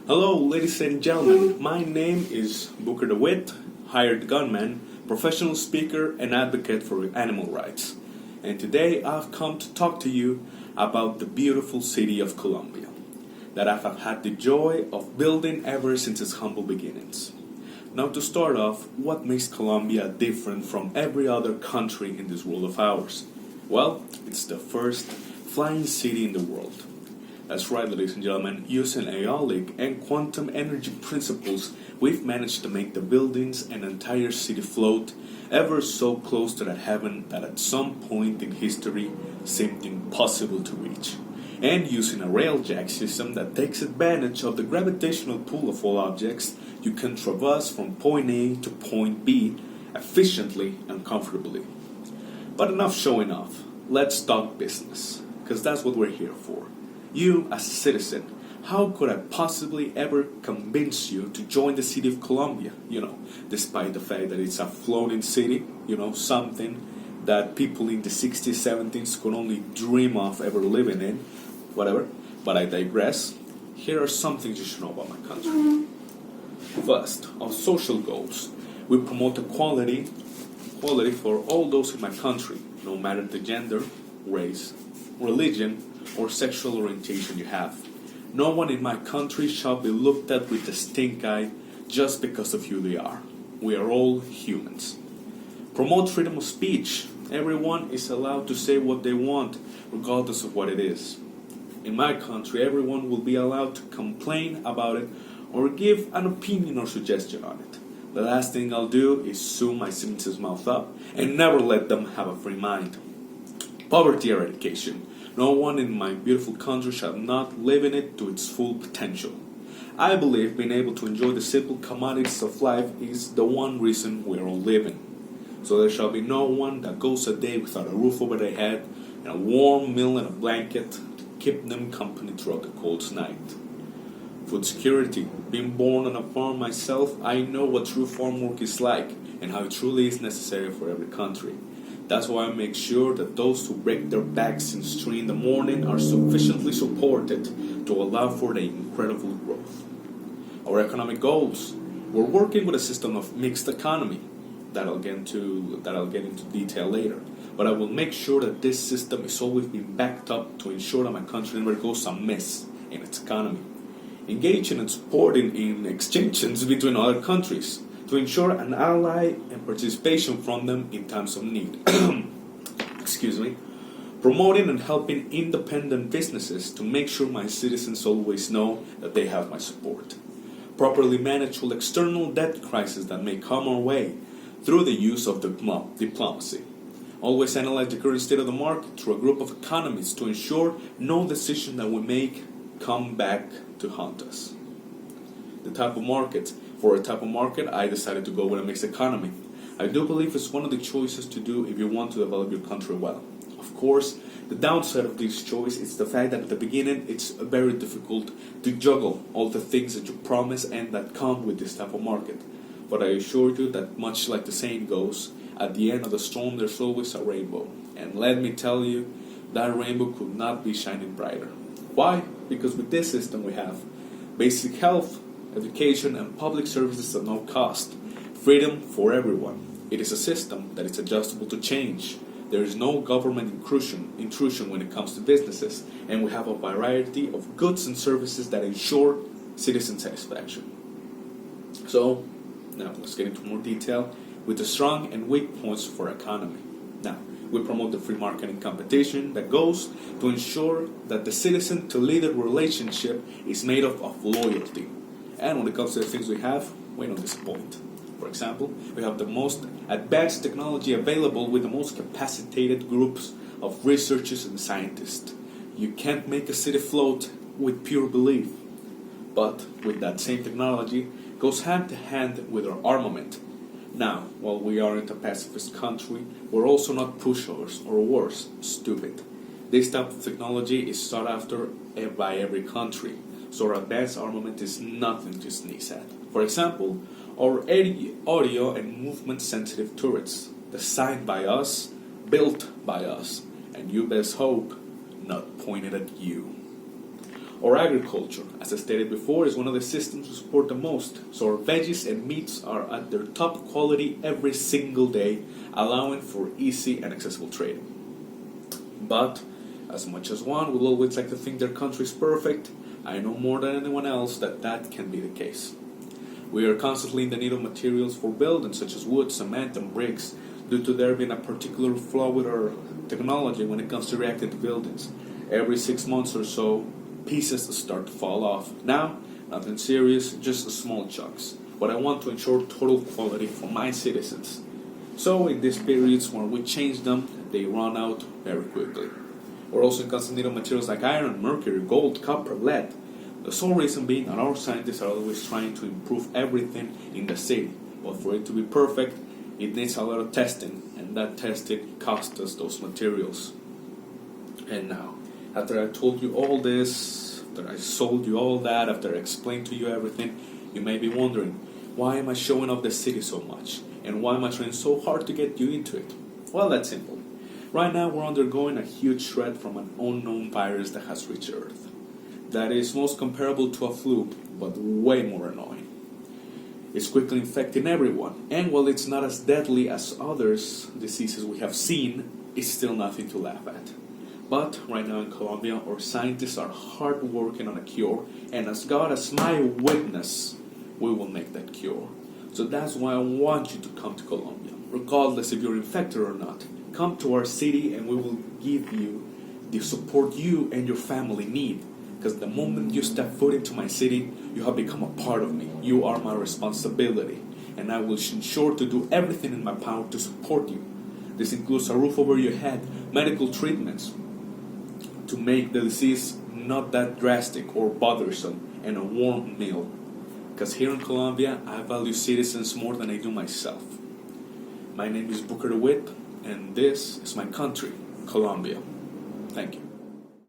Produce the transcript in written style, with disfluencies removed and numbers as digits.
Hello, ladies and gentlemen. My name is Booker DeWitt, hired gunman, professional speaker, and advocate for animal rights. And today I've come to talk to you about the beautiful city of Colombia that I've had the joy of building ever since its humble beginnings. Now, to start off, what makes Colombia different from every other country in this world of ours? Well, it's the first flying city in the world. That's right, ladies and gentlemen, using aeolic and quantum energy principles, we've managed to make the buildings and entire city float ever so close to that heaven that at some point in history seemed impossible to reach. And using a railjack system that takes advantage of the gravitational pull of all objects, you can traverse from point A to point B efficiently and comfortably. But enough showing off. Let's talk business, because that's what we're here for. You, as a citizen, how could I possibly ever convince you to join the city of Colombia? Despite the fact that it's a floating city, something that people in the 60s, 70s could only dream of ever living in, whatever. But I digress. Here are some things you should know about my country. First, our social goals. We promote equality for all those in my country, no matter the gender, race, religion, or sexual orientation you have. No one in my country shall be looked at with a stink eye just because of who they are. We are all humans. Promote freedom of speech. Everyone is allowed to say what they want, regardless of what it is. In my country, everyone will be allowed to complain about it or give an opinion or suggestion on it. The last thing I'll do is sew my citizens' mouth up and never let them have a free mind. Poverty eradication. No one in my beautiful country shall not live in it to its full potential. I believe being able to enjoy the simple commodities of life is the one reason we're all living. So there shall be no one that goes a day without a roof over their head and a warm meal and a blanket to keep them company throughout the cold night. Food security. Being born on a farm myself, I know what true farm work is like and how it truly is necessary for every country. That's why I make sure that those who break their backs in the street in the morning are sufficiently supported to allow for the incredible growth. Our economic goals. We're working with a system of mixed economy that I'll get into detail later. But I will make sure that this system is always being backed up to ensure that my country never goes amiss in its economy. Engaging and supporting in exchanges between other countries to ensure an ally and participation from them in times of need. Excuse me. Promoting and helping independent businesses to make sure my citizens always know that they have my support. Properly manage all external debt crises that may come our way through the use of diplomacy. Always analyze the current state of the market through a group of economists to ensure no decision that we make come back to haunt us. The type of market. For a type of market, I decided to go with a mixed economy. I do believe it's one of the choices to do if you want to develop your country well. Of course, the downside of this choice is the fact that at the beginning it's very difficult to juggle all the things that you promise and that come with this type of market. But I assure you that much like the saying goes, at the end of the storm there's always a rainbow. And let me tell you, that rainbow could not be shining brighter. Why? Because with this system we have basic health, education, and public services at no cost. Freedom for everyone. It is a system that is adjustable to change. There is no government intrusion when it comes to businesses, and we have a variety of goods and services that ensure citizen satisfaction. So, now let's get into more detail with the strong and weak points for our economy. Now, we promote the free market and competition that goes to ensure that the citizen-to-leader relationship is made up of loyalty. And when it comes to the things we have, we don't disappoint. For example, we have the most advanced technology available with the most capacitated groups of researchers and scientists. You can't make a city float with pure belief. But with that same technology goes hand to hand with our armament. Now, while we aren't a pacifist country, we're also not pushovers or worse, stupid. This type of technology is sought after by every country. So our advanced armament is nothing to sneeze at. For example, our audio and movement-sensitive turrets, designed by us, built by us, and you best hope not pointed at you. Our agriculture, as I stated before, is one of the systems we support the most, so our veggies and meats are at their top quality every single day, allowing for easy and accessible trade. But, as much as one will always like to think their country is perfect, I know more than anyone else that that can be the case. We are constantly in the need of materials for building, such as wood, cement, and bricks, due to there being a particular flaw with our technology when it comes to reacting to buildings. Every 6 months or so, pieces start to fall off. Now, nothing serious, just small chunks. But I want to ensure total quality for my citizens. So, in these periods when we change them, they run out very quickly. We're also in constant need of materials like iron, mercury, gold, copper, lead. The sole reason being that our scientists are always trying to improve everything in the city. But for it to be perfect, it needs a lot of testing, and that testing costs us those materials. And now, after I told you all this, after I sold you all that, after I explained to you everything, you may be wondering, why am I showing off the city so much? And why am I trying so hard to get you into it? Well, that's simple. Right now, we're undergoing a huge threat from an unknown virus that has reached Earth. That is most comparable to a flu, but way more annoying. It's quickly infecting everyone, and while it's not as deadly as others diseases we have seen, it's still nothing to laugh at. But right now in Colombia, our scientists are hard working on a cure, and as God as my witness, we will make that cure. So that's why I want you to come to Colombia, regardless if you're infected or not. Come to our city and we will give you the support you and your family need. Because the moment you step foot into my city, you have become a part of me. You are my responsibility, and I will ensure to do everything in my power to support you. This includes a roof over your head, medical treatments, to make the disease not that drastic or bothersome, and a warm meal. Because here in Colombia, I value citizens more than I do myself. My name is Booker DeWitt, and this is my country, Colombia. Thank you.